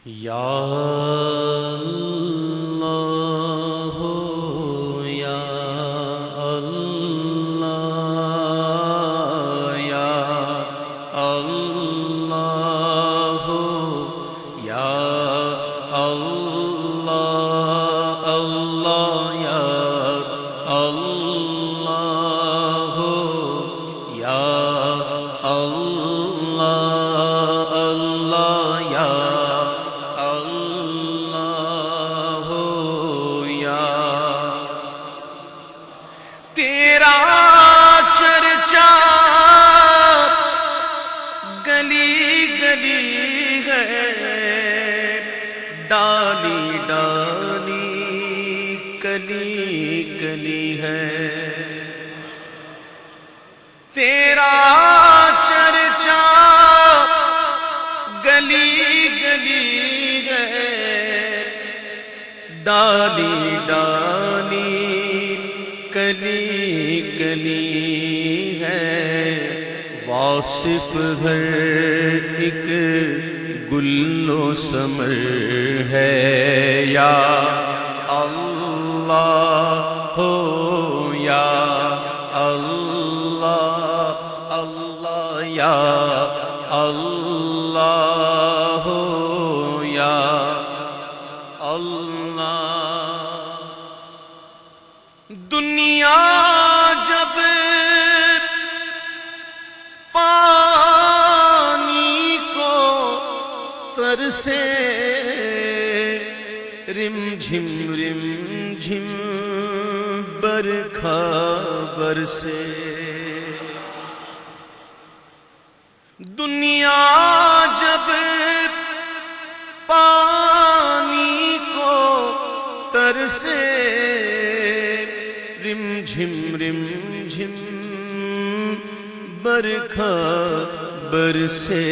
یا اللہ یا اللہ یا اللہ یا اللہ اللہ یا اللہ یا اللہ اللہ یا تیرا چرچا گلی گلی ہے، ڈالی ڈالی کلی کلی ہے، تیرا چرچا گلی گلی ہے، ڈالی ڈالی کلی کلی ہے، واصف ہر ایک گل و ثمر ہے، یا اللہ ہو یا اللہ اللہ یا اللہ ہو یا اللہ۔ دنیا جب پانی کو ترسے، رم جھم برکھا برسے، دنیا جب پانی کو ترسے، رم جھم برکھا برسے،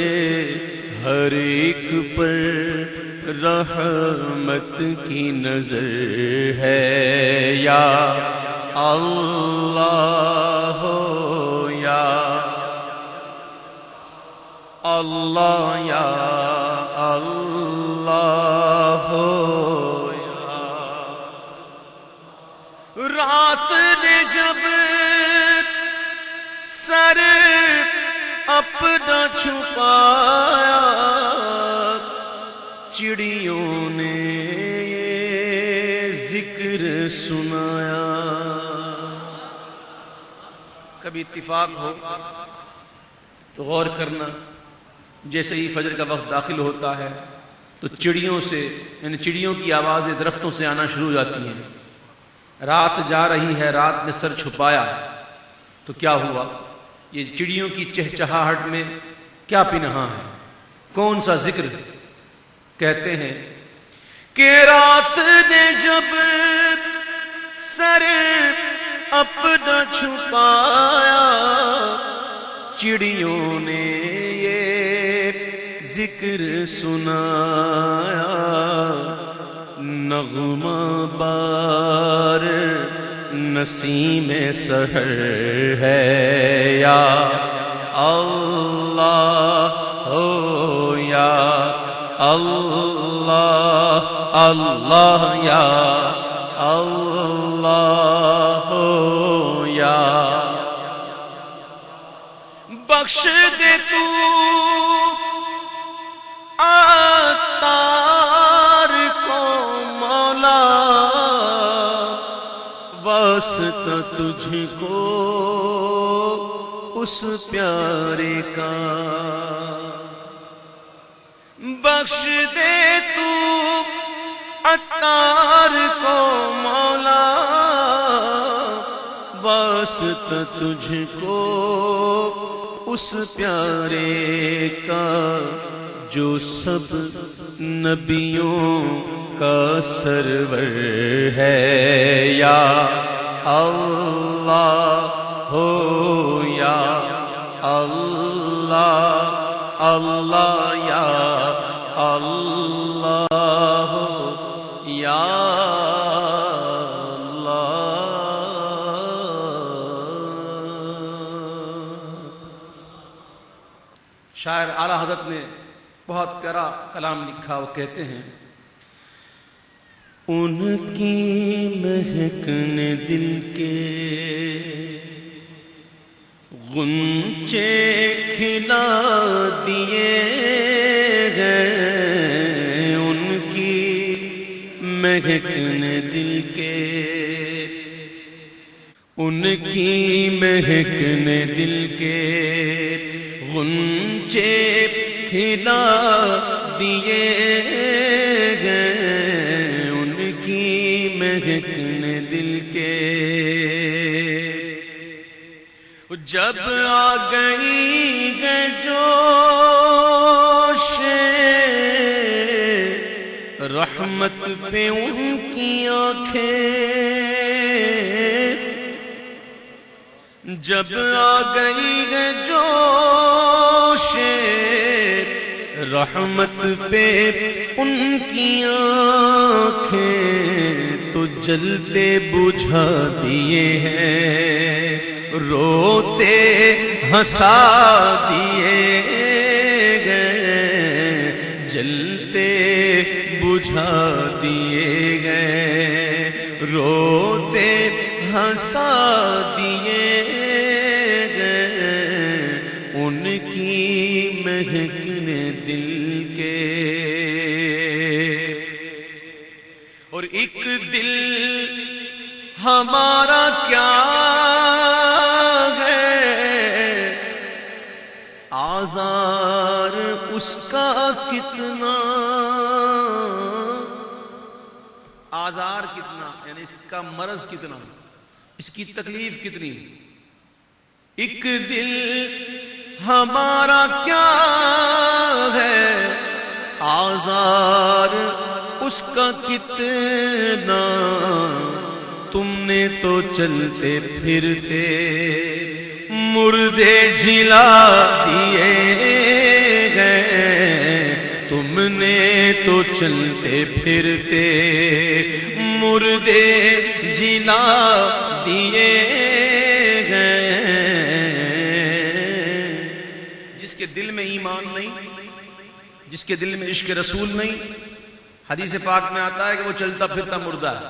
ہر ایک پر رحمت کی نظر ہے، یا اللہ ہو یا اللہ یا اللہ ہو یا۔ رات نے جب سر اپنا چھپایا، چڑیوں نے یہ ذکر سنایا۔ کبھی اتفاق ہو تو غور کرنا، جیسے ہی فجر کا وقت داخل ہوتا ہے تو چڑیوں سے، یعنی چڑیوں کی آوازیں درختوں سے آنا شروع ہو جاتی ہیں۔ رات جا رہی ہے، رات نے سر چھپایا تو کیا ہوا؟ یہ چڑیوں کی چہچہاہٹ میں کیا پنہاں ہے؟ کون سا ذکر؟ کہتے ہیں کہ رات نے جب سر اپنا چھپایا، چڑیوں نے یہ ذکر سنایا، نغمہ بار نسیم سحر ہے، یا اللہ ہو یا اللہ اللہ یا اللہ ہو یا۔ بخش دے تو عطار کو مولا، واسطہ تجھ کو اس پیارے کا، بخش دے تو عطار کو مولا، واسطہ تجھ کو اس پیارے کا، جو سب نبیوں کا سرور ہے، یا اللہ ہو یا اللہ اللہ یا اللہ ہو یا اللہ۔ شاعر اعلیٰ حضرت نے بہت پیارا کلام لکھا، وہ کہتے ہیں ان کی مہک نے دل کے غنچے کھلا دیے ہیں، ان کی مہک نے دل کے، ان کی مہک نے دل کے غنچے کھلا دیے ہیں، ان کی مہک نے دل کے، جب آ گئی ہے جوش رحمت پہ ان کی آنکھیں، جب آ گئی ہے جوش رحمت پہ ان کی آنکھیں، تو جلتے بجھا دیے ہیں، روتے ہنسا دیے گئے، جلتے بجھا دیے گئے، روتے ہنسا دیے گئے، ان کی مہک نے دل کے، اور ایک دل ہمارا کیا آزار اس کا کتنا، آزار کتنا یعنی اس کا مرض کتنا، اس کی تکلیف کتنی، ایک دل ہمارا کیا ہے، آزار اس کا کتنا، تم نے تو چلتے پھرتے مردے جلا دیے گئے، تم نے تو چلتے پھرتے مردے جلا دیے گئے، جس کے دل میں ایمان نہیں، جس کے دل میں عشق رسول نہیں، حدیث پاک میں آتا ہے کہ وہ چلتا پھرتا مردہ ہے،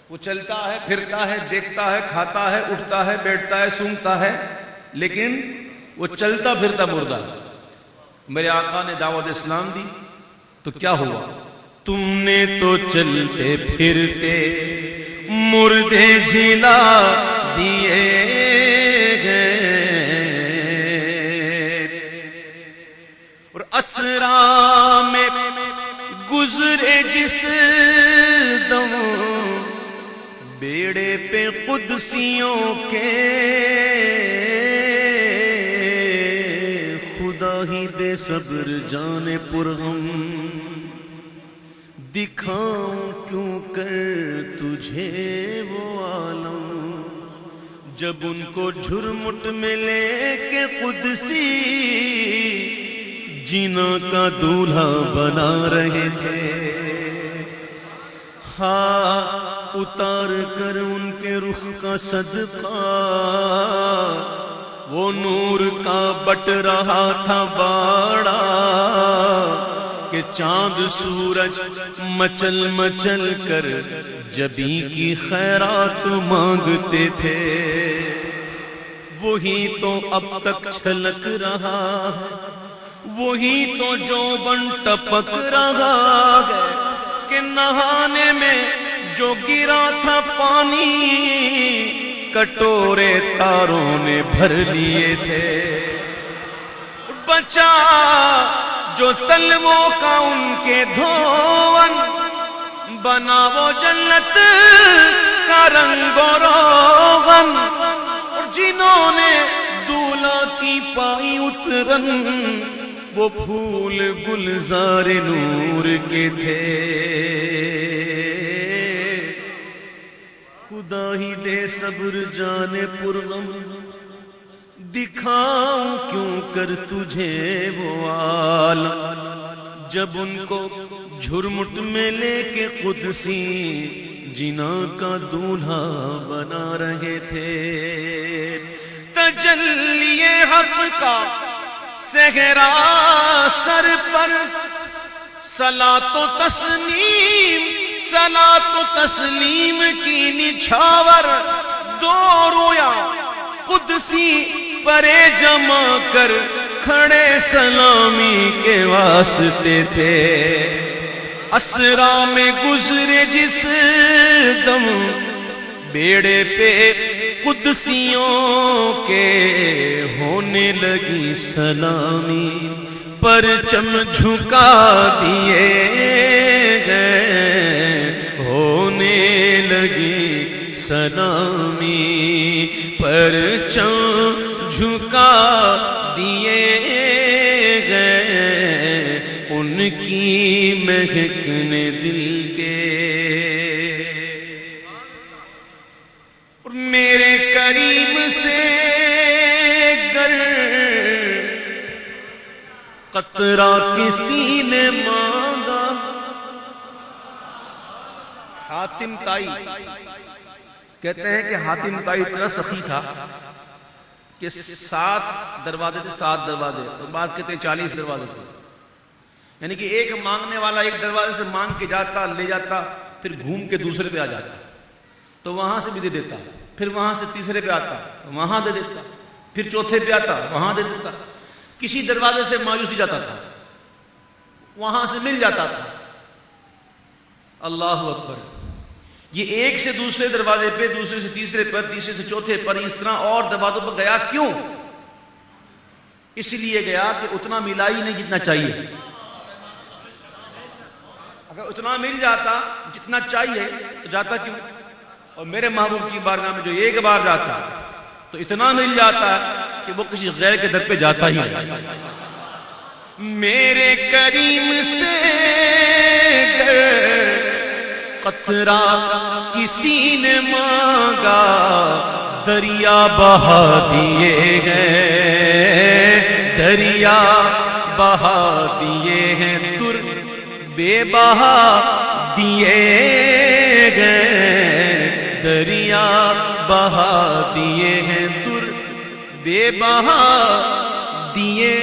وہ چلتا ہے پھرتا ہے، دیکھتا ہے، کھاتا ہے، اٹھتا ہے، بیٹھتا ہے، سونگتا ہے، لیکن وہ چلتا پھرتا مردہ ہے۔ میرے آقا نے دعوت اسلام دی تو کیا ہوا؟ تم نے تو چلتے پھرتے مردے جلا دیے گئے، اور اسرا میں گزرے جس دم بیڑے پہ قدسیوں کے، خدا ہی دے صبر جانے پرغم، دکھاؤں کیوں کر تجھے وہ عالم، جب ان کو جھرمٹ میں لے کے قدسی جینا کا دولہا بنا رہے تھے، ہاں اتار کر ان کے رخ کا صدقہ، وہ نور کا بٹ رہا تھا باڑا، کہ چاند سورج مچل مچل کر جبیں کی خیرات مانگتے تھے، وہی تو اب تک چھلک رہا ہے، وہی تو جوبن ٹپک رہا ہے، کہ نہانے میں جو گرا تھا پانی کٹورے تاروں نے بھر لیے تھے، بچا جو تلووں کا ان کے دھون، بنا وہ جنت کا رنگ و روغن، اور جنہوں نے دولہا کی پائی اترن، وہ پھول گلزار نور کے تھے، خدا ہی دے صبر جانے پرغم، دکھاؤں کیوں کر تجھے وہ عالم، جب ان کو جھرمٹ میں لے کے قدسی جنا کا دولہا بنا رہے تھے، تجلی حق کا صحرا سر پر صلاۃ و تسلیم کی نچھاور، دو رویا قدسی پرے جمع کر کھڑے سلامی کے واسطے تھے۔ اسرا میں گزرے جس دم بیڑے پہ قدسیوں کے ہونے لگی سلامی، پرچم جھکا دیے گئے ہونے لگی سلامی، پرچم جھکا دیے گئے ان کی مہکنے دل کے۔ اور میرے کریم سے گر قطرہ کسی نے مانگا، حاتم تائی کہتے ہیں کہ حاتم تائی اتنا سخی تھا کہ 7 دروازے تھے، 7 دروازے، اور بعض کہتے ہیں 40 دروازے تھے، یعنی کہ ایک مانگنے والا ایک دروازے سے مانگ کے جاتا، لے جاتا، پھر گھوم کے دوسرے پہ آ جاتا، تو وہاں سے بھی دے دیتا، پھر وہاں سے تیسرے پہ آتا تو وہاں دے دیتا، پھر چوتھے پہ آتا وہاں دے دیتا، کسی دروازے سے مایوس نہیں جاتا تھا، وہاں سے مل جاتا تھا۔ اللہ اکبر! یہ ایک سے دوسرے دروازے پہ، دوسرے سے تیسرے پر، تیسرے سے چوتھے پر، اس طرح اور دروازوں پر گیا، کیوں؟ اس لیے گیا کہ اتنا ملا ہی نہیں جتنا چاہیے۔ اگر اتنا مل جاتا جتنا چاہیے تو جاتا کیوں؟ اور میرے محبوب کی بارگاہ میں جو ایک بار جاتا تو اتنا مل جاتا کہ وہ کسی غیر کے در پہ جاتا ہی نہیں۔ میرے کریم سے قطرہ کسی نے مانگا، دریا بہا دیے ہیں، دریا بہا دیے ہیں، در بے بہا دیے گئے، دریا بہا دیے ہیں، در بے بہا دیے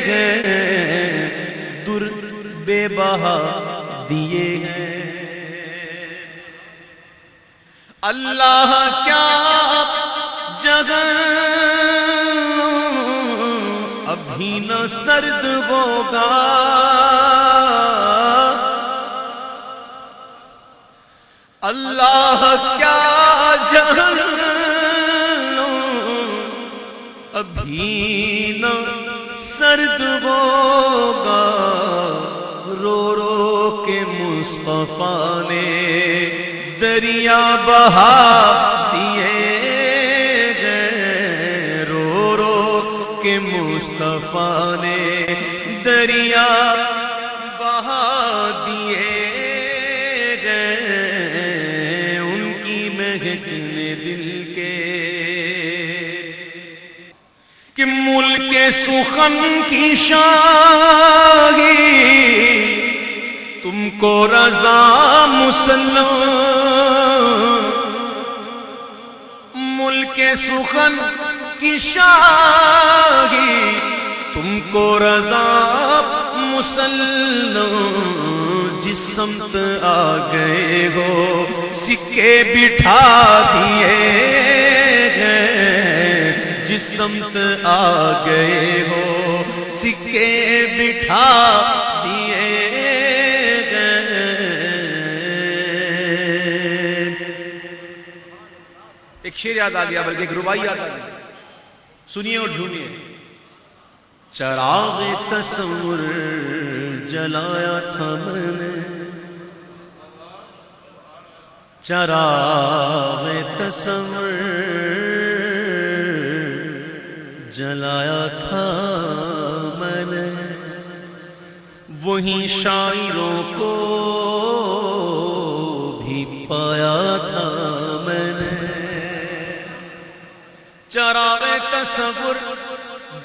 گئے، در بے بہا دیے ہیں۔ اللہ کیا جگہ ابھی نہ سرد ہوگا، اللہ کیا جگہ ابھی نہ سرد ہوگا، رو رو کے مصطفیٰ نے دریا بہا دیے گئے، رو رو کے مصطفیٰ نے دریا بہا دیے گئے ان کی مہکنے دل کے۔ کہ ملک سخن کی شاہی تم کو رضا مسلم، ملک سخن کی شاہی تم کو رضا مسلم، جس سمت آ گئے ہو سکے بٹھا دیے گئے، جس سمت آ گئے ہو سکے بٹھا دیے گئے۔ ایک شعر یاد آ گیا، بلکہ ایک ربائی یاد آ گئی، سنیے اور جھومیے۔ چراغ تصور جلایا تھا میں نے، چراغ تصور جلایا تھا میں نے، وہی شاعروں کو بھی پایا تھا میں نے۔ چراغ تصور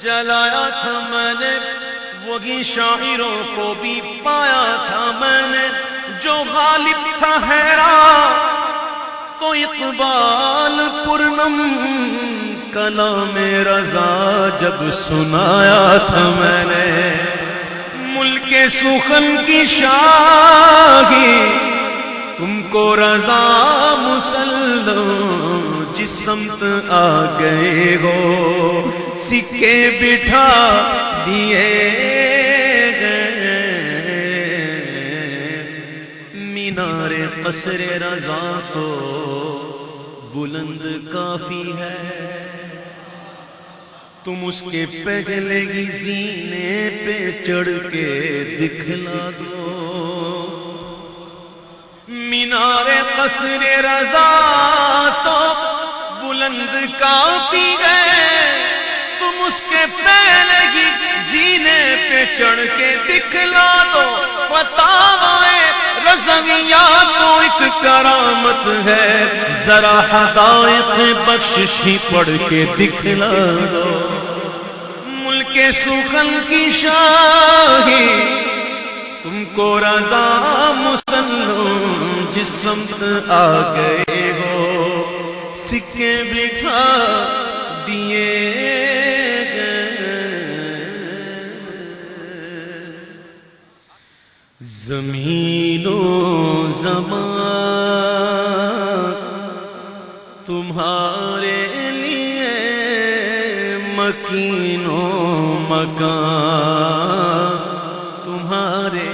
جلایا تھا میں نے، وہی شاعروں کو بھی پایا تھا میں نے، جو غالب تھا حیران تو اقبال پرنم کلام رضا جب سنایا تھا میں نے، ملک سخن کی شاہی تم کو رضا مسلم جس سمت آ گئے ہو، سکے بٹھا دیے گئے، مینار قصر رضا تو بلند کافی ہے، تم اس کے پہلے ہی زینے پہ چڑھ کے دکھلا دو، مینار قصر رضا تو بلند کافی ہے، تم اس کے پہلے ہی زینے پہ چڑھ کے دکھلا دو، فتاوائے رضویہ تو ایک کرامت ہے، ذرا حقائق بخشش ہی پڑھ کے دکھلا دو، ملک سخن کی شاہی تم کو رضا مسلم جس سمت آ گئے ہو، سکے بٹھا دیے گئے، زمین و زمان تمہارے لیے مکین و مکان تمہارے،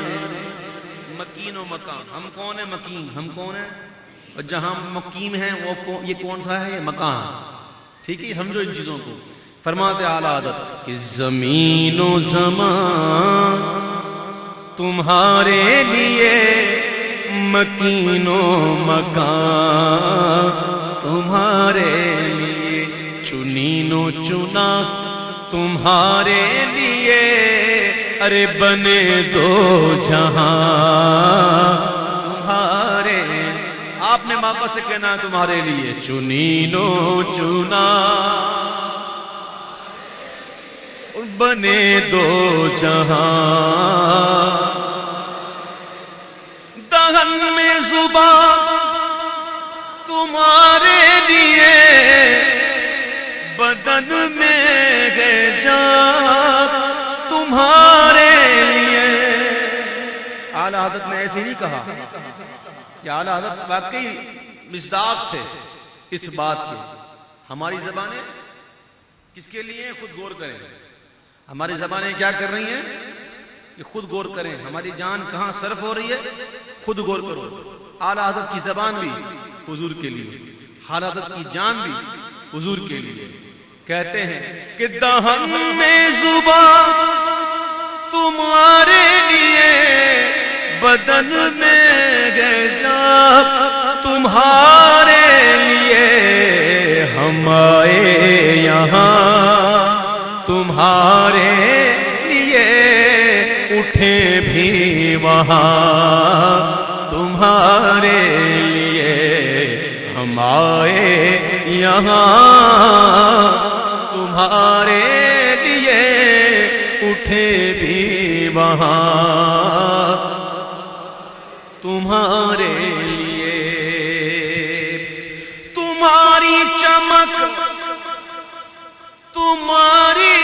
مکین و مکان، ہم کون ہیں؟ مکین، ہم کون ہیں؟ اور جہاں مقیم ہیں وہ یہ کون سا ہے؟ یہ مکان، ٹھیک ہے؟ سمجھو ان چیزوں کو۔ فرماتے اعلیٰ حضرت کہ زمین و زمان تمہارے لیے مکین و مکان تمہارے لیے، چنین و چنا تمہارے لیے، ارے بنے دو جہاں تمہارے، آپ نے واپس سے کہنا تمہارے لیے، چنین و چنا بنے دو جہاں، دہن میں زبان تمہارے لیے، بدن میں ہے جان تمہارے لیے۔ اعلیٰ حضرت نے ایسے نہیں کہا، کہ اعلیٰ حضرت واقعی مصداق تھے اس بات کے۔ ہماری زبانیں کس کے لیے؟ خود غور کریں، ہماری زبانیں کیا کر رہی ہیں؟ کہ خود غور کریں، ہماری جان کہاں صرف ہو رہی ہے، خود غور کرو۔ اعلیٰ حضرت کی زبان بھی حضور کے لیے، اعلیٰ حضرت کی جان بھی حضور کے لیے۔ کہتے ہیں کہ دہن میں زبان تمہارے لیے، بدن میں ہے جان تمہارے لیے، ہم آئے یہاں تمہارے لیے، اٹھے بھی وہاں تمہارے لیے، ہم آئے یہاں تمہارے لیے، اٹھے بھی وہاں تمہارے لیے، تمہاری چمک تمہاری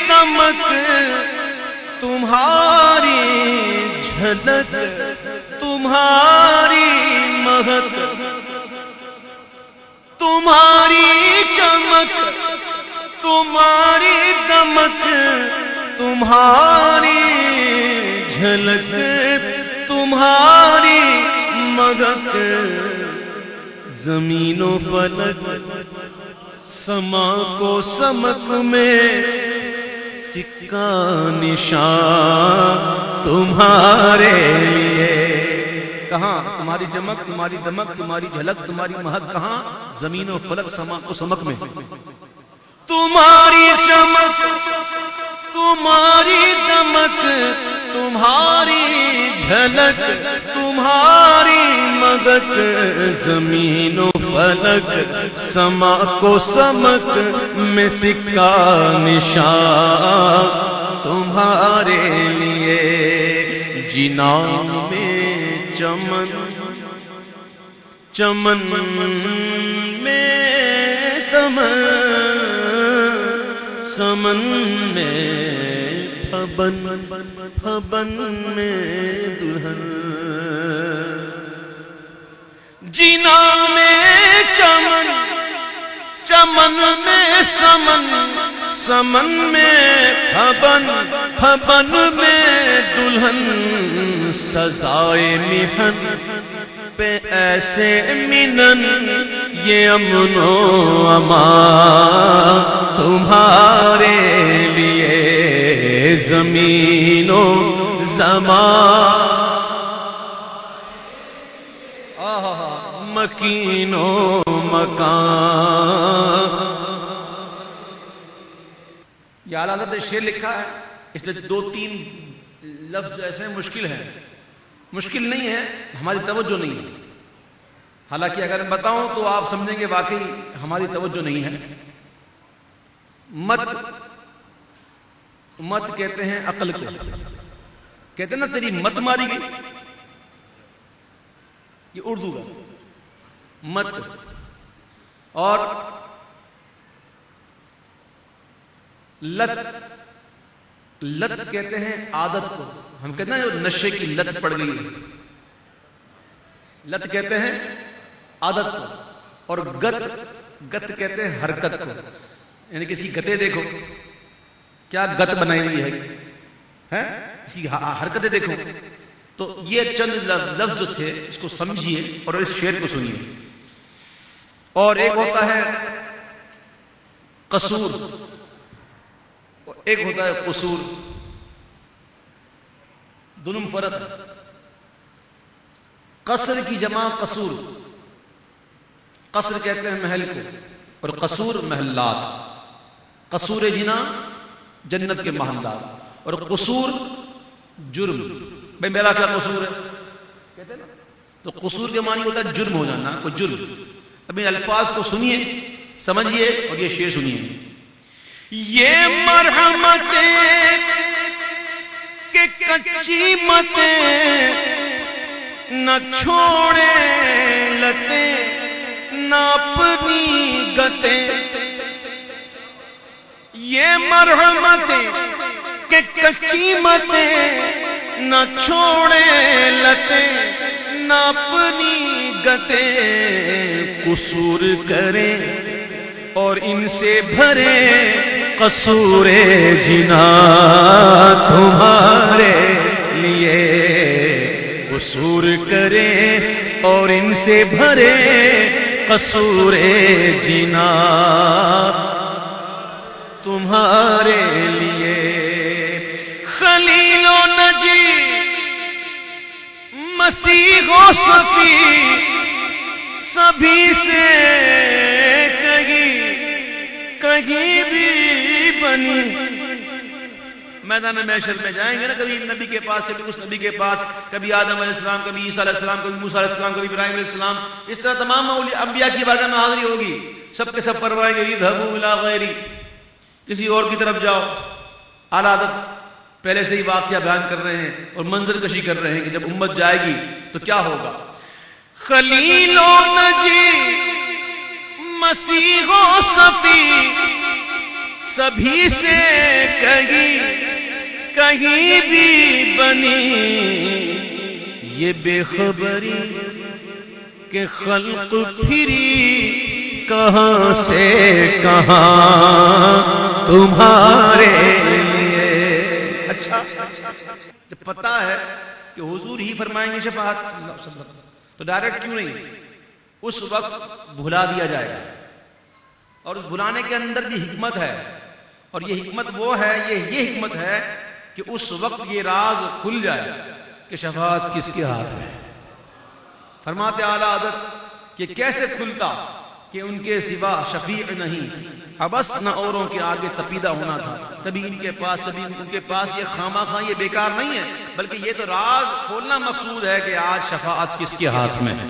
دمک تمہاری جھلک تمہاری مہک، تمہاری چمک تمہاری دمک تمہاری جھلک تمہاری مہک، زمین و فلک سما کو سمک میں، سکہ نشان تمہارے لیے۔ کہاں؟ تمہاری چمک تمہاری دمک تمہاری جھلک تمہاری مہک، کہاں؟ زمین و فلک سما کو سمک میں، تمہاری چمک تمہاری دمک تمہاری جھلک تمہاری مدد، زمین و فلک سما کو سمک میں، سکہ نشان تمہارے لیے، جنان میں چمن چمن میں سمن سمن میں پھبن میں دلہن، جینا میں چمن، چمن میں سمن، سمن میں پھبن میں دلہن، سزائے محن پہ ایسے منن، یہ امن و امان تمہارے لیے زمین و زمان، مکین و مکان۔ یہ اعلیٰ حضرت نے شعر لکھا ہے، اس لیے دو تین لفظ جو ایسے ہیں مشکل ہیں، مشکل نہیں ہے، ہماری توجہ نہیں ہے، حالانکہ اگر میں بتاؤں تو آپ سمجھیں گے واقعی ہماری توجہ نہیں ہے۔ مت کہتے ہیں عقل کو، کہتے ہیں نا تیری مت ماری گئی، یہ اردو کا مت، اور لت کہتے ہیں عادت کو، ہم کہتے ہیں جو نشے کی لت پڑ گئی ہے، لت کہتے ہیں عادت کو، اور گت کہتے ہیں حرکت کو، یعنی کسی گتے دیکھو کیا گت بنائی ہوئی ہے، اس کی حرکتیں دیکھو، تو یہ چند لفظ جو تھے اس کو سمجھیے اور اس شعر کو سنیے۔ اور ایک ہوتا ہے قصور، ایک ہوتا ہے قصور، دونوں فرق۔ قصر کی جمع قصور، قصر کہتے ہیں محل کو، اور قصور محلات، قصور جنا جنت کے محلات، اور قصور جرم، بھئی میرا کیا قصور ہے کہتے ہیں نا، تو قصور کے معنی ہوتا ہے جرم ہو جانا، کوئی جرم۔ ابھی الفاظ کو سنیے، سمجھیے اور یہ شعر سنیے۔ یہ مرحمتیں کہ کچی متیں نہ چھوڑے لتیں نہ اپنی گتیں، یہ مرحمتیں کہ کچی متیں نہ چھوڑے لتیں نہ اپنی گتیں، قصور کریں اور ان سے بھرے قصور جنا تمہارے لیے، قصور کریں اور ان سے بھرے قصور جنا تمہارے لیے۔ خلیل و نجی، مسیح و صفی، سبھی سے کہیں بھی بنی، میدان محشر میں جائیں گے نا، کبھی نبی کے پاس، کبھی اس نبی کے پاس، کبھی آدم علیہ السلام، کبھی عیسیٰ علیہ السلام، کبھی موسیٰ علیہ السلام، کبھی ابراہیم علیہ السلام، اس طرح تمام انبیاء کی بارگاہ میں حاضری ہوگی، سب کے سب فرمائیں گے اذهبوا الى غیری، کسی اور کی طرف جاؤ۔ اعلیٰ حضرت پہلے سے ہی واقعہ بیان کر رہے ہیں اور منظر کشی کر رہے ہیں کہ جب امت جائے گی تو کیا ہوگا۔ خلیل و نجی، مسیح و صفی، سبھی سے کہیں بھی بنی، یہ بے خبری کہ خلق پھری کہاں سے کہاں تمہارے لیے۔ اچھا جب پتہ ہے کہ حضور ہی فرمائیں گے شفاعت، تو ڈائریکٹ کیوں نہیں، اس وقت بھلا دیا جائے گا، اور اس بھلانے کے اندر بھی حکمت ہے، اور یہ حکمت وہ ہے، یہ حکمت ہے کہ اس وقت یہ راز کھل جائے کہ شفاعت کس کے ہاتھ میں۔ فرماتے اعلیٰ حضرت کہ کیسے کھلتا کہ ان کے سوا شفیع نہیں، ابس نہ اوروں کے آگے تپیدہ ہونا تھا، کبھی ان کے پاس کبھی ان کے پاس، یہ خامخواہ یہ بیکار نہیں ہے، بلکہ یہ تو راز کھولنا مقصود ہے کہ آج شفاعت کس کے ہاتھ میں ہے۔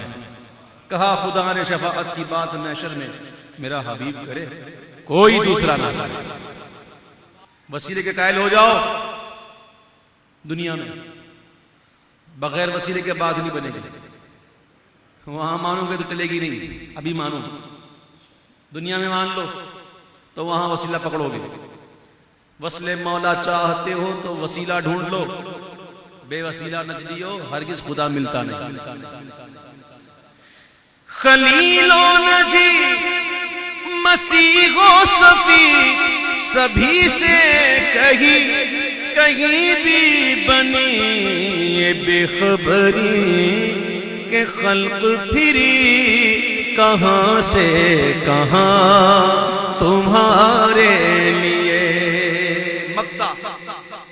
کہا خدا نے شفاعت کی بات محشر میں، میرا حبیب کرے کوئی دوسرا نہ کرے۔ وسیلے کے قائل ہو جاؤ دنیا میں، بغیر وسیلے کے بعد نہیں بنے گی، وہاں مانو گے تو چلے گی نہیں، ابھی مانو، دنیا میں مان لو تو وہاں وسیلہ پکڑو گے، وصل مولا چاہتے ہو تو وسیلہ ڈھونڈ لو، بے وسیلہ نجدیو ہرگز خدا ملتا نہیں۔ خلیل و نجی مسیح و صفی سبھی سے کہیں بھی بنی یہ بے خبری کہ خلق پھری کہاں سے کہاں تمہارے لیے۔ مقطع،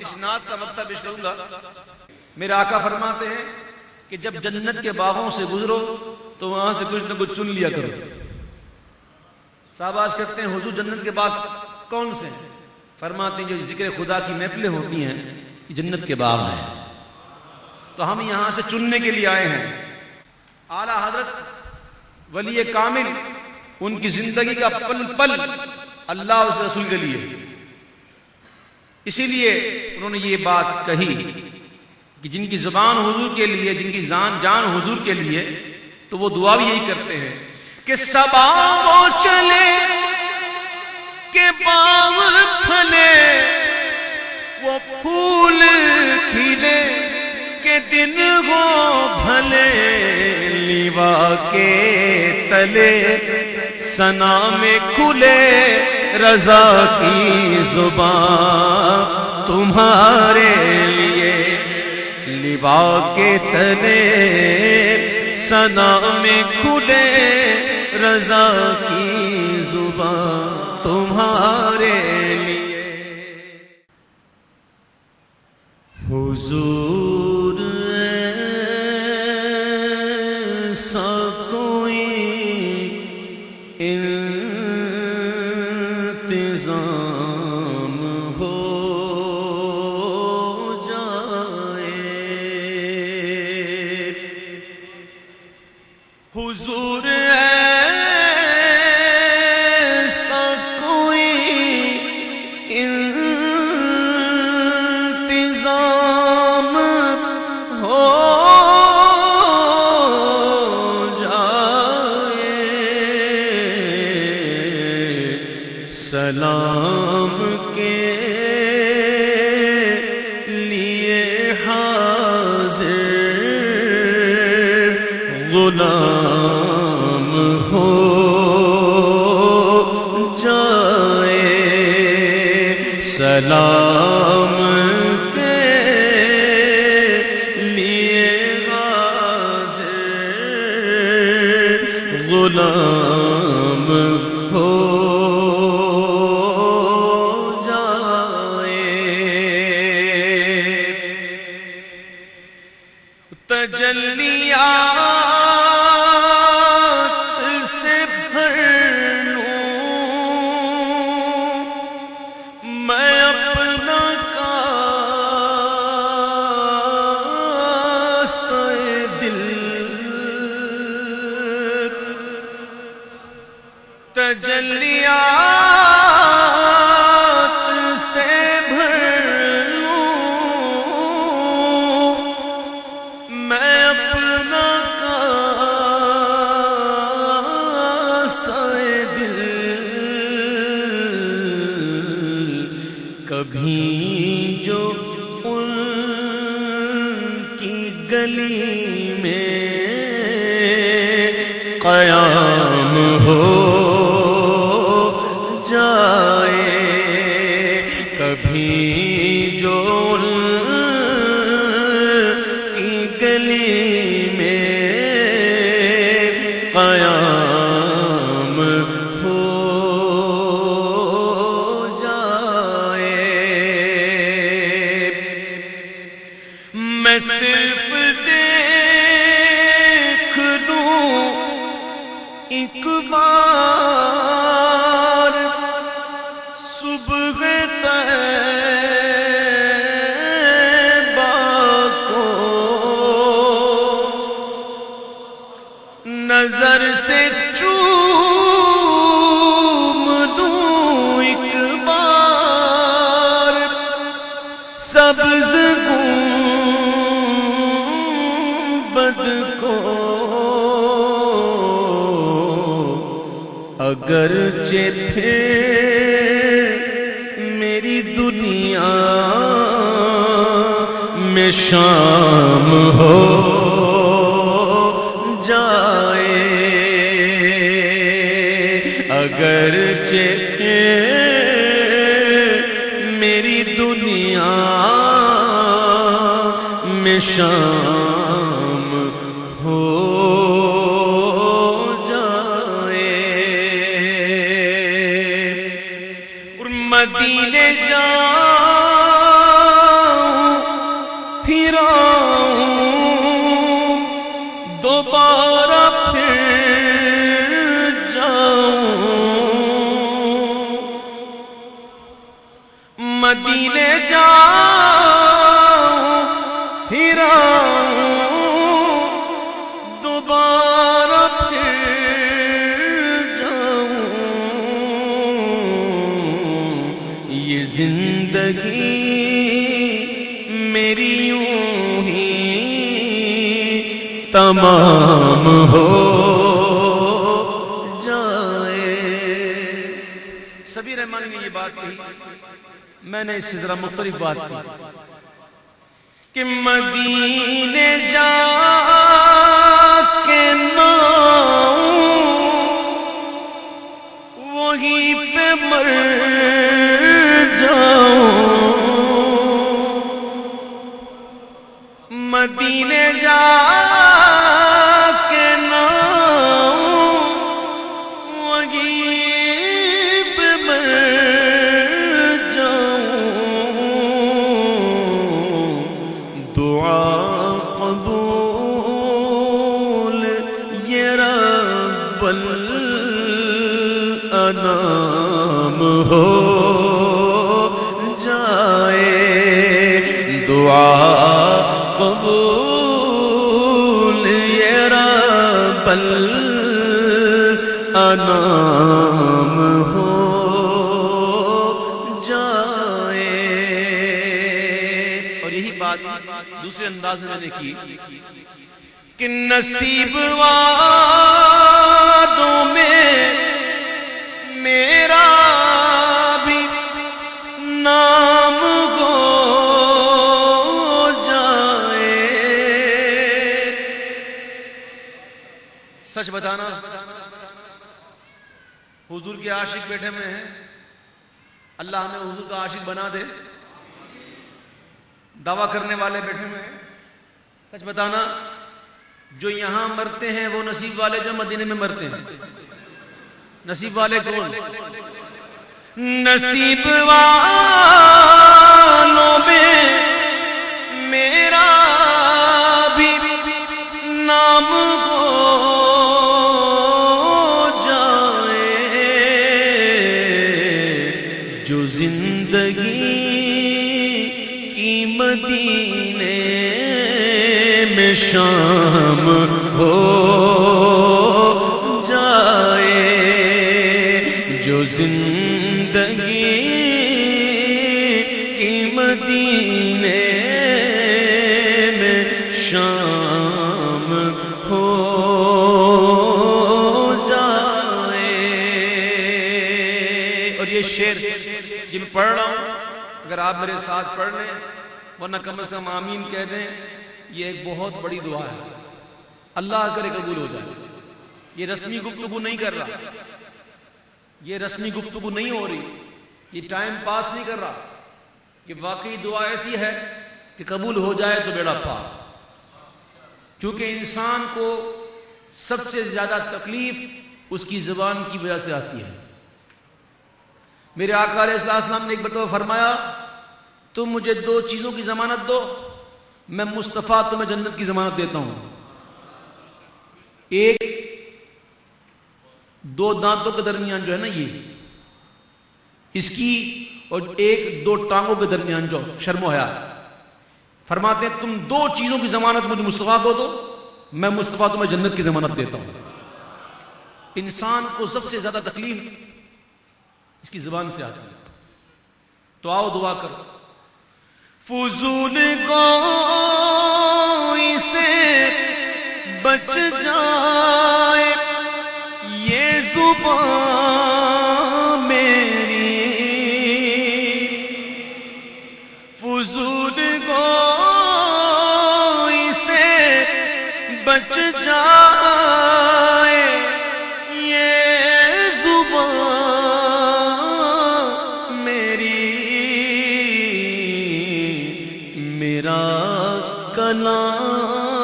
اس نعت کا مقطع پیش کروں گا۔ میرے آقا فرماتے ہیں کہ جب جنت کے باغوں سے گزرو تو وہاں سے کچھ نہ کچھ چن لیا کرو۔ صاحب آج کہتے ہیں حضور جنت کے باغ کون سے ہیں؟ فرماتے ہیں جو ذکر خدا کی محفلیں ہوتی ہیں یہ جنت کے باغ ہیں، تو ہم یہاں سے چننے کے لیے آئے ہیں۔ اعلیٰ حضرت ولی کامل ان کی زندگی کا پل پل اللہ اور اس کے رسول کے لیے، اسی لیے انہوں نے یہ بات کہی کہ جن کی زبان حضور کے لیے، جن کی جان حضور کے لیے، تو وہ دعا بھی یہی کرتے ہیں کہ صبا وہ چلے کہ باغ پھلے، وہ پھول کھلے کہ دن ہو بھلے، لیوا کے تلے ثنا میں کھلے رضا کی زبان تمہارے لیے، لیوا کے تلے ثنا میں کھلے رضا کی زبان تمہارے لیے۔ حضور ایسا کوئی انتظام ہو جائے، حضور ایسا کوئی انتظام ہو جائے، سلام کے لیے حاضر غلام ہو جائے، سلام کے لیے حاضر غلام ہو تجلیات سے بھر لوں میں اپنا کاسہ دل، تجلیات سے بھر کبھی جو ان کی گلی میں قیام ہو جائے، کبھی جو ان کی گلی میں قیام ہو میں صرف دیکھ لوں ایک بار صبح طیبہ کو، نظر سے چوم لوں ایک بار سبز گنبد کو، اگرچہ پھر میری دنیا دنیا میں شام ہو جائے، اگرچہ میری دنیا میں شام ہو جائے، اور مدینے جاؤں پھر آؤں دوبارہ پھر مدینے جاؤں پھر آؤں دوبارہ پھر جاؤں، یہ زندگی میری یوں ہی تمام ہو جائے۔ سبیر رحمانی نے یہ بات کہی، میں نے اس سے ذرا مختلف بات کی کہ مدینے جا کے ناؤں وہیں پہ مر جاؤں، مدینے جا کے ناؤں وہیں پہ مر دعا قبول یہ رب الانام ہو جائے، دعا قبول یہ رب الانام ہو جائے۔ اور یہی بات دوسرے انداز میں نے کی کہ نصیب والوں میں میرا بھی نام ہو جائے۔ سچ بتانا، حضور کے عاشق بیٹھے میں ہیں، اللہ ہمیں حضور کا عاشق بنا دے۔ دعویٰ کرنے والے بیٹھے ہوئے ہیں، سچ بتانا جو یہاں مرتے ہیں وہ نصیب والے جو مدینے میں مرتے ہیں، نصیب والے کون؟ نصیب والوں میں میرا بھی نام ہو جائے، جو زندگی مدینے میں شام ہو جائے، جو زندگی کی مدینے میں شام ہو جائے۔ اور یہ شعر جب میں پڑھ رہا ہوں، اگر آپ میرے ساتھ پڑھ لیں ورنہ کم از کم آمین کہہ دیں، یہ ایک بہت بڑی دعا ہے، اللہ کرے قبول ہو جائے۔ یہ رسمی گفتگو نہیں کر رہا، یہ رسمی گفتگو نہیں ہو رہی، یہ ٹائم پاس نہیں کر رہا، یہ واقعی دعا ایسی ہے کہ قبول ہو جائے تو بیڑا پار۔ کیونکہ انسان کو سب سے زیادہ تکلیف اس کی زبان کی وجہ سے آتی ہے۔ میرے آقا علیہ السلام نے ایک مرتبہ فرمایا، تم مجھے دو چیزوں کی ضمانت دو، میں مصطفیٰ تمہیں جنت کی ضمانت دیتا ہوں۔ ایک دو دانتوں کے درمیان جو ہے نا یہ اس کی، اور ایک دو ٹانگوں کے درمیان جو شرم و حیا، فرماتے ہیں تم دو چیزوں کی ضمانت مجھے مصطفیٰ کو دو، میں مصطفیٰ تمہیں جنت کی ضمانت دیتا ہوں۔ انسان کو سب سے زیادہ تکلیف اس کی زبان سے آتی ہے۔ تو آؤ دعا کرو، فضول گوئی سے بچ جائے یہ زبان میری، بچ جائے یہ زبان میری، میرا کلام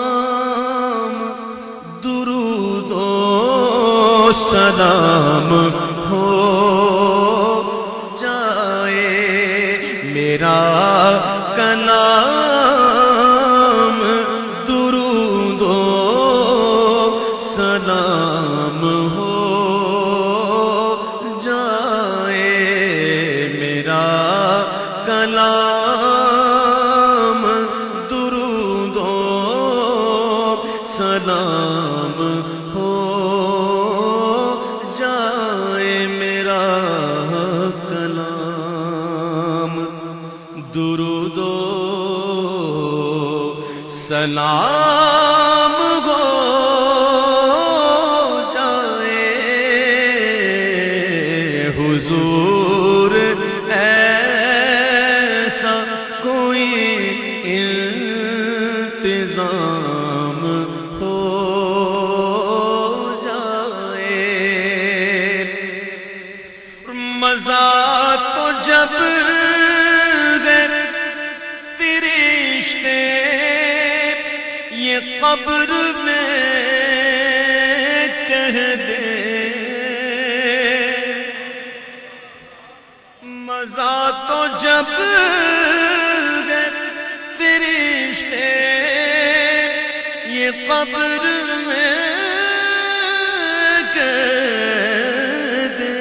درود و سلام ہو جائے، میرا کلام درود و سلام ہو جائے، میرا کلام درود و سلام ہو جائے، میرا کلام درود و سلام ہو جائے، حضور ایسا کوئی انتظام ہو جائے، مزہ تو جب فرشتے یہ قبر میں کہہ دے، مزہ تو جب فرشتے یہ قبر میں کہہ دے،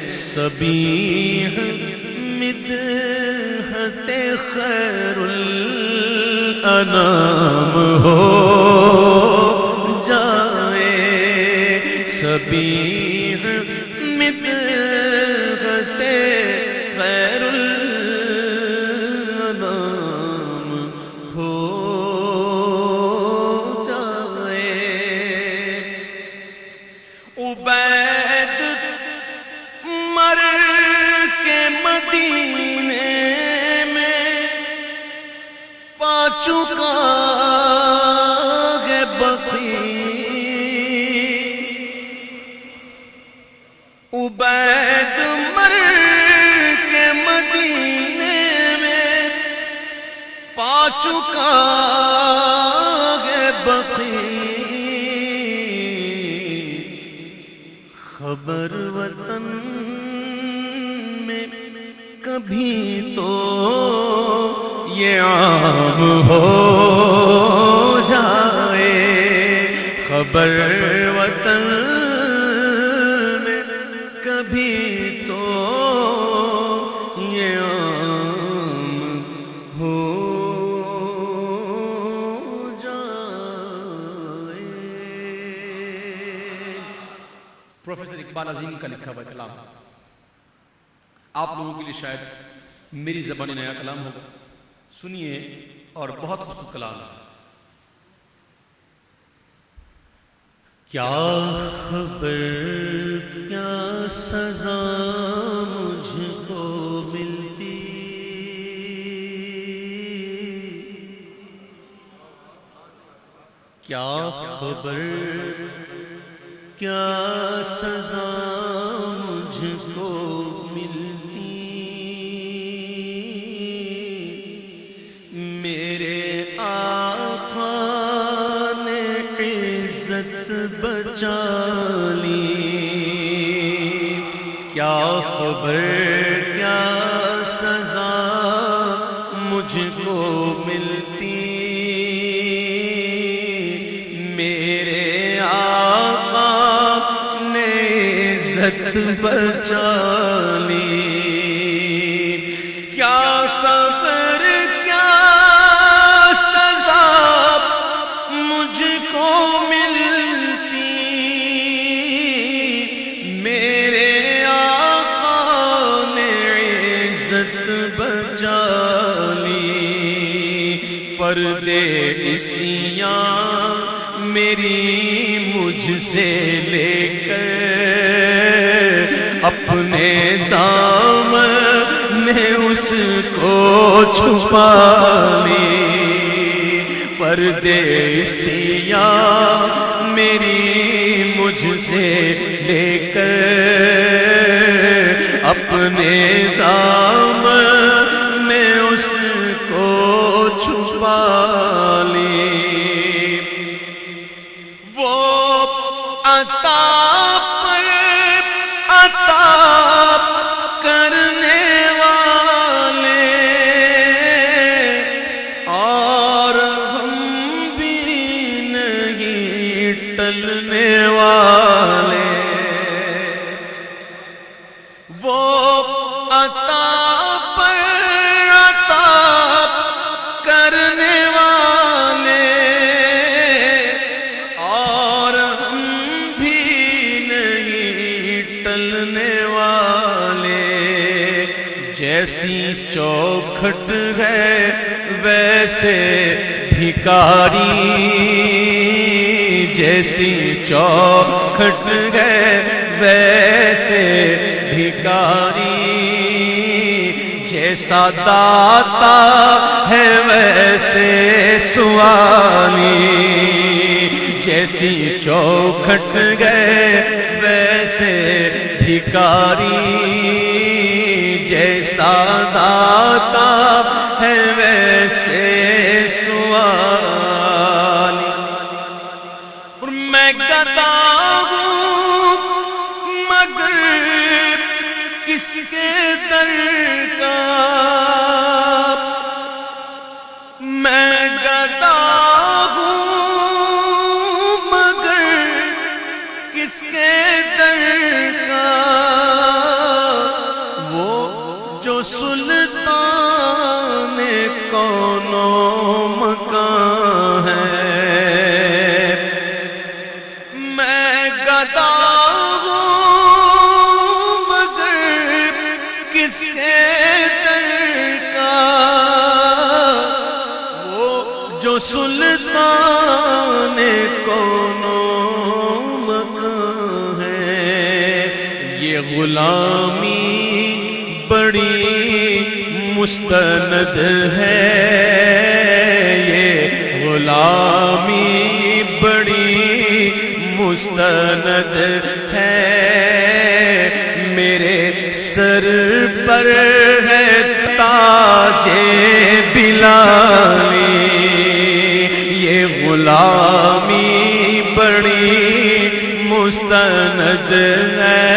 سبیح مدحت خیر الانام ہو جائے، سبیح مدحت خیر الانام ہو جائے، عبید مر کے مدینے میں پا چکا ہے بقی، عبید مر کے مدینے میں پا چکا ہے بقی، خبر وطن میں کبھی تو یہ عام ہو جائے، خبر وطن میں کبھی تو یہ عام ہو جائے۔ پروفیسر اقبال عظیم کا لکھا ہوا کلام آپ لوگوں کے لیے شاید میری زبانی نیا کلام ہوگا، سنیے، اور بہت خوبصورت کلام ہے۔ کیا خبر کیا سزا مجھ کو ملتی، کیا خبر کیا سزا مجھ کو ملتی، میرے آقا نے عزت بچا لی، کیا خبر کیا سزا مجھ کو ملتی، میرے آقا نے عزت بچا لی، کیا خبر کیا سزا مجھ کو ملتی، میرے آقا نے عزت بچا لی، پردے عصیاں میری مجھ سے لے کر اپنے دامن میں اس کو چھپا لی، پردیسیاں میری مجھ سے لے کر اپنے دامن میں اس کو چھپا لی. وہ عطا پر عطا کرنے والے اور ہم بھی نہیں ٹلنے والے. وہ عطا پر عطا کرنے والے اور ہم بھی نہیں ٹلنے والے. جیسی چوکھٹ ہے ویسے بھکاری، جیسی چوکھٹ ہے ویسے بھکاری. جیسا داتا ہے ویسے سوالی، جیسی چوکھٹ ہے ویسے بھکاری. جیسا داتا ہے ویسے سوالی. اور میں گدا ہوں مگر کس کے در کا، میں گدا ہوں مگر کس کے در کا. وہ جو سلطان کونو مکان ہے، میں گدا ہوں مگر کس کے در کا. وہ جو سلطان کونو مکان ہے. یہ غلامی بڑی مستند ہے، یہ غلامی بڑی مستند ہے. میرے سر پر ہے تاج بلالی، یہ غلامی بڑی مستند ہے.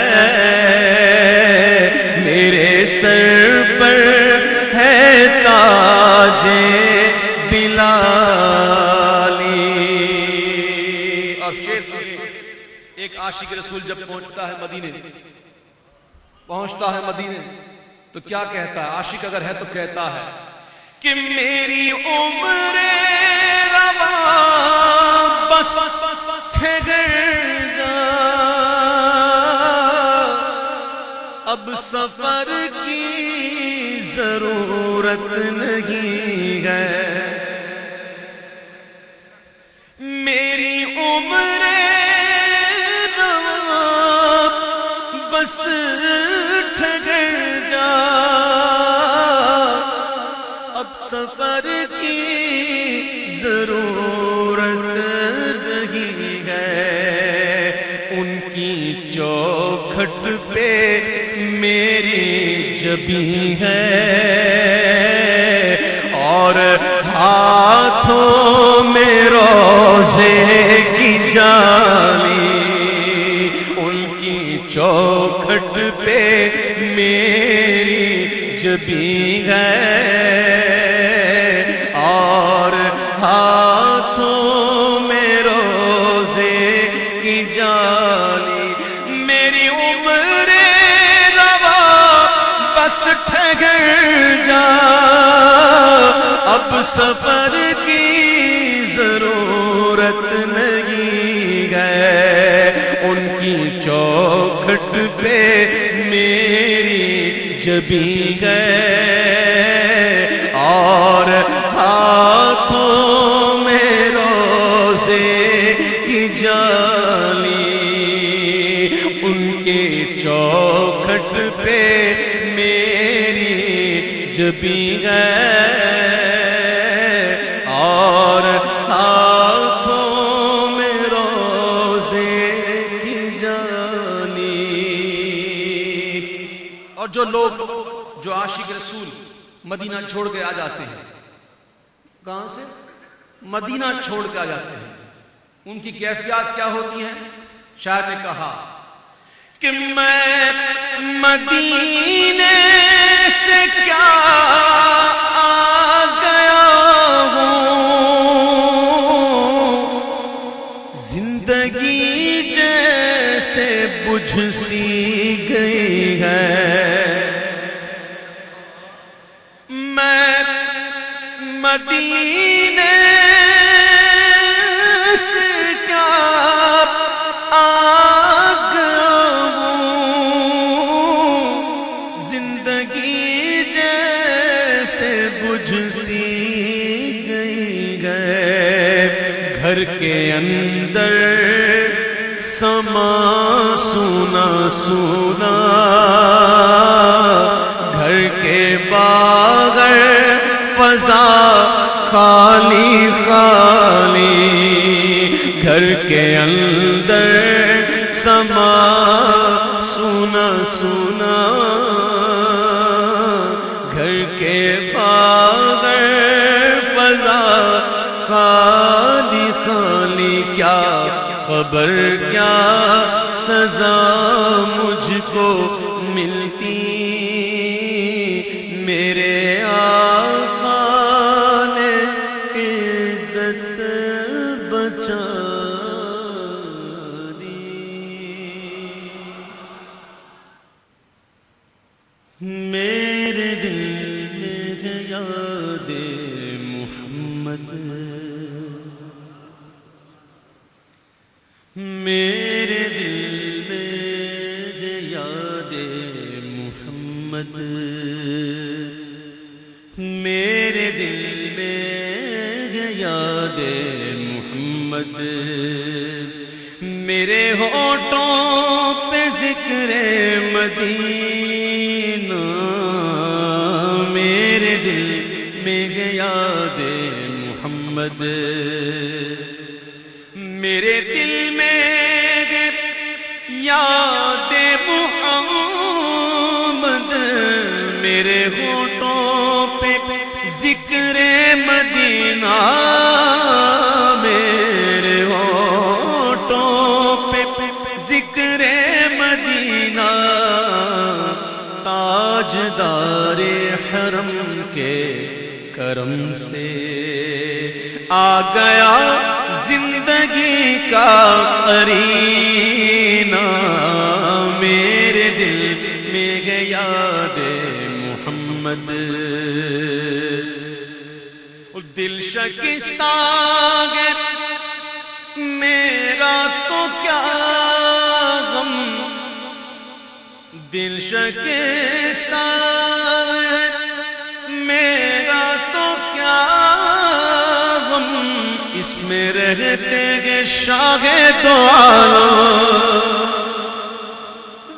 میرے سر پر ہے تاج بلالی. اور شیر ایک عاشق رسول جب پہنچتا ہے مدینے، تو کیا کہتا ہے؟ عاشق اگر ہے تو کہتا ہے کہ میری عمر رواں بس ٹھہر جا، اب سفر کی ضرورت نہیں ہے. میری عمر رواں بس ٹھہر جا، اب سفر کی ضرورت نہیں ہے. ان کی چوکھٹ پہ میری جبی ہے اور ہاتھوں میں روزے کی جالی. ان کی چوکھٹ پہ میری جبی ہے اور ہاتھوں میں روزے کی جالی. میری عمر رواں بس ٹھہر جا، اب سفر کی ضرورت نہیں ہے. ان کی چوکھٹ پہ میری جبی ہے اور ہاتھوں میں روزے کی جالی. ان کے چوکھٹ پہ میری جبی ہے اور لوگ جو عاشق رسول مدینہ چھوڑ کے آ جاتے ہیں، کہاں سے؟ مدینہ چھوڑ کے آ جاتے ہیں، ان کی کیفیات کیا ہوتی ہیں؟ شاعر نے کہا کہ میں مدینے سے کیا آ گیا ہوں، زندگی جیسے بجھ سی گئی ہے، میں مدینے سے کیا آ گیا ہوں، زندگی جیسے بجھ سی گئی ہے، گھر کے اندر سما سونا سونا، گھر کے باغر فضا خالی خالی، گھر کے اندر سما سونا سونا، گھر کے باغر فضا خالی خالی، کیا خبر کیا سزا مجھ کو ملتی، میرے آقا نے عزت بچا دی، میرے دل میں ہے یاد محمد، میرے دل میں ہے یاد محمد، میرے دل میں ہے یاد محمد، میرے ہونٹوں پہ ذکر مدینہ، میرے دل میں ہے یاد محمد، میرے دل میں یاد محمد، میرے ہونٹوں پہ ذکر مدینہ، میرے ہونٹوں پہ ذکر مدینہ، تاجدار حرم کے کرم سے آ گیا زندگی کا قرینہ، میرے دل میں ہے یاد محمد، دل شکستہ ہے میرا تو کیا غم، دل شکستہ ہے میرا تو کیا غم، اس میں رہتے گے شاہ دو عالم،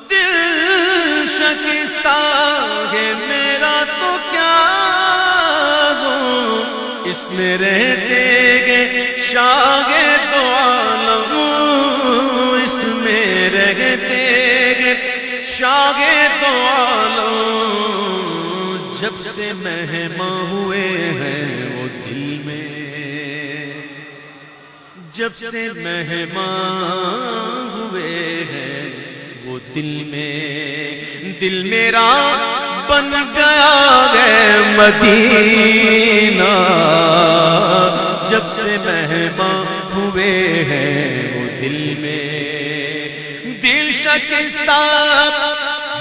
دل شکستہ ہے میرا تو کیا غم، اس میں رہتے گے شاہ دو عالم، اس میں رہتے گے شاہ دو عالم، جب سے مہمان ہوئے ہیں وہ دل میں، جب سے مہمان ہوئے ہیں وہ دل میں، دل میرا بن گیا ہے مدینہ، جب سے مہمان ہوئے ہیں وہ دل میں، دل شکستہ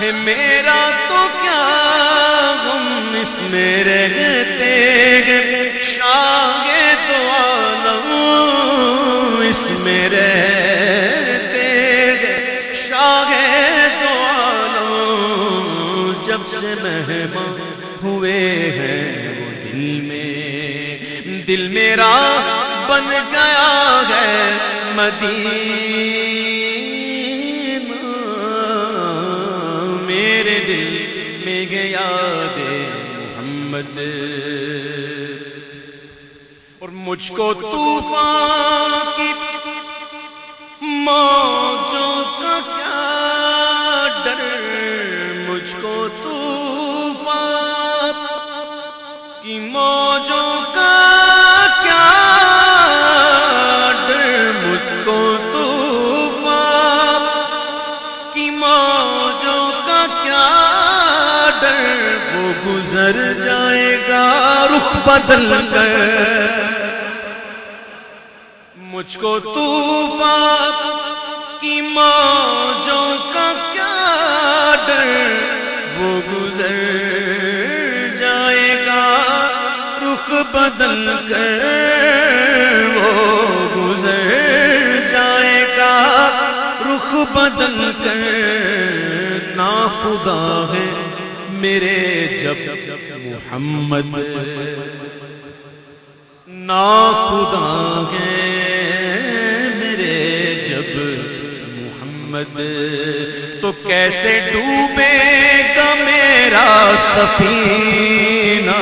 ہے میرا تو کیا غم، اس میں رہتے گے شاہ دو عالم، اس میں رہتے گے شاہ دو عالم، جب سے مہمان ہوئے ہیں وہ دل میں، دل میرا بن گیا ہے مدینہ، میرے دل میں گیا یاد محمد، اور مجھ کو طوفان کی موجوں کا کیا ڈر، مجھ کو طوفان رخ بدل کر مجھ کو طوفان کی موجوں کا کیا ڈر، وہ گزر جائے گا رخ بدل کر، وہ گزر جائے گا رخ بدل کر، ناخدا ہے میرے جب محمد، ناخدا ہے میرے جب محمد، تو کیسے ڈوبے گا میرا سفینہ،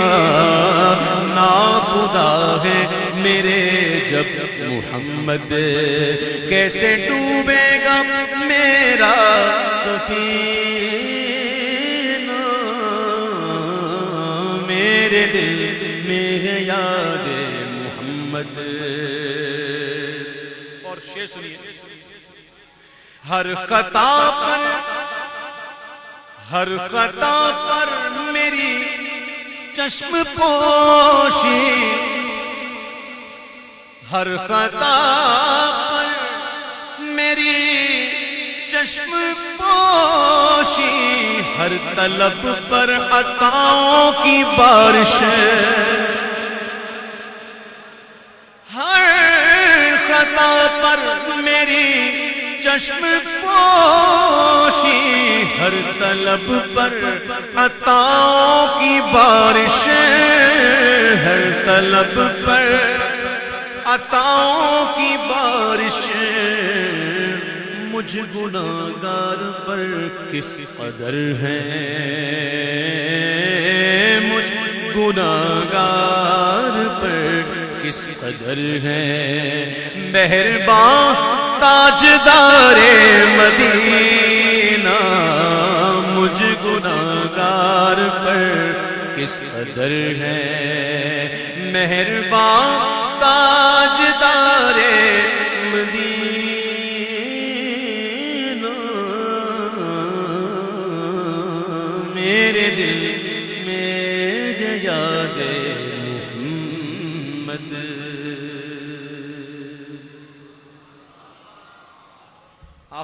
ناخدا ہے میرے جب محمد، کیسے ڈوبے گا میرا سفینہ، میرے دل میں ہے یاد محمد۔ اور شعر سنیے، ہر خطا پر میری چشم پوشی، ہر خطا پر میری چشم پوشی، ہر طلب پر عطاؤں کی بارش، ہر خطا پر میری چشم پوشی، ہر طلب پر عطاؤں کی بارش، ہر طلب پر عطاؤں کی بارش، مجھ گناہگار پر کس قدر ہے، مجھ گناہگار پر کس قدر ہے، مہربان تاجدار مدینہ، مجھ گناہگار پر کس قدر ہے، مہربان